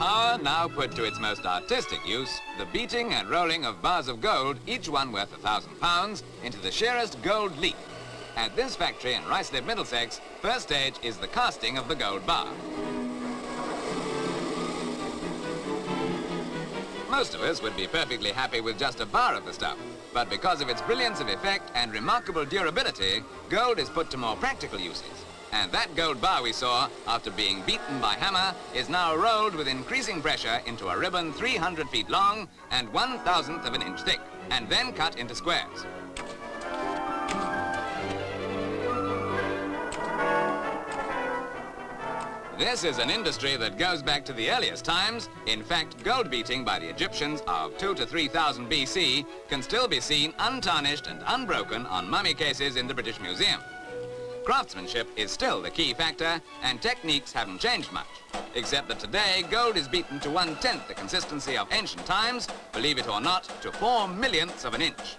Power now put to its most artistic use, the beating and rolling of bars of gold, each one worth £1,000, into the sheerest gold leaf. At this factory in Ruislip, Middlesex, first stage is the casting of the gold bar. Most of us would be perfectly happy with just a bar of the stuff, but because of its brilliance of effect and remarkable durability, gold is put to more practical uses. And that gold bar we saw, after being beaten by hammer, is now rolled with increasing pressure into a ribbon 300 feet long and 1/1000th of an inch thick, and then cut into squares. This is an industry that goes back to the earliest times. In fact, gold beating by the Egyptians of 2,000 to 3,000 BC can still be seen untarnished and unbroken on mummy cases in the British Museum. Craftsmanship is still the key factor, and techniques haven't changed much, except that today gold is beaten to 1/10 the consistency of ancient times, believe it or not, to 4/millionths of an inch.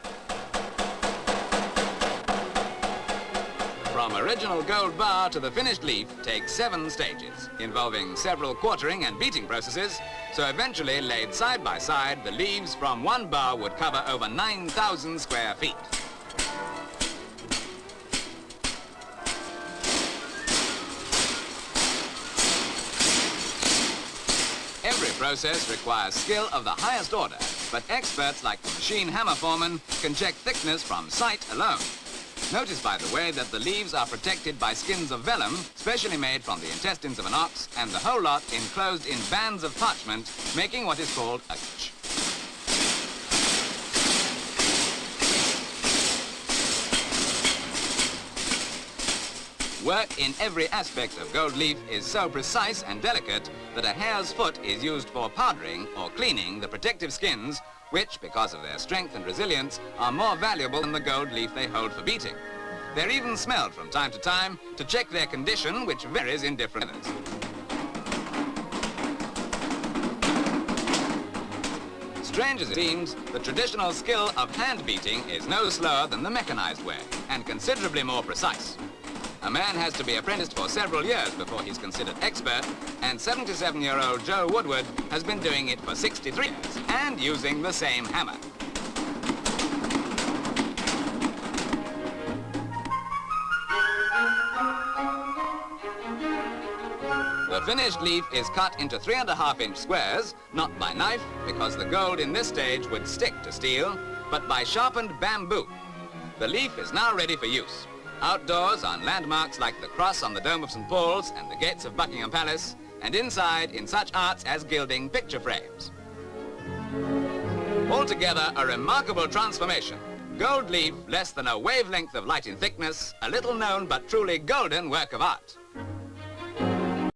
From original gold bar to the finished leaf takes 7 stages, involving several quartering and beating processes, so eventually laid side by side, the leaves from one bar would cover over 9,000 square feet. Every process requires skill of the highest order, but experts like the machine hammer foreman can check thickness from sight alone. Notice, by the way, that the leaves are protected by skins of vellum, specially made from the intestines of an ox, and the whole lot enclosed in bands of parchment, making what is called a ch. Work in every aspect of gold leaf is so precise and delicate that a hare's foot is used for powdering or cleaning the protective skins, which, because of their strength and resilience, are more valuable than the gold leaf they hold for beating. They're even smelled from time to time to check their condition, which varies in different methods. Strange as it seems, the traditional skill of hand beating is no slower than the mechanized way, and considerably more precise. A man has to be apprenticed for several years before he's considered expert, and 77-year-old Joe Woodward has been doing it for 63 years, and using the same hammer. The finished leaf is cut into 3.5-inch squares, not by knife, because the gold in this stage would stick to steel, but by sharpened bamboo. The leaf is now ready for use. Outdoors on landmarks like the cross on the dome of St. Paul's and the gates of Buckingham Palace, and inside in such arts as gilding picture frames. Altogether, a remarkable transformation. Gold leaf, less than a wavelength of light in thickness, a little known but truly golden work of art.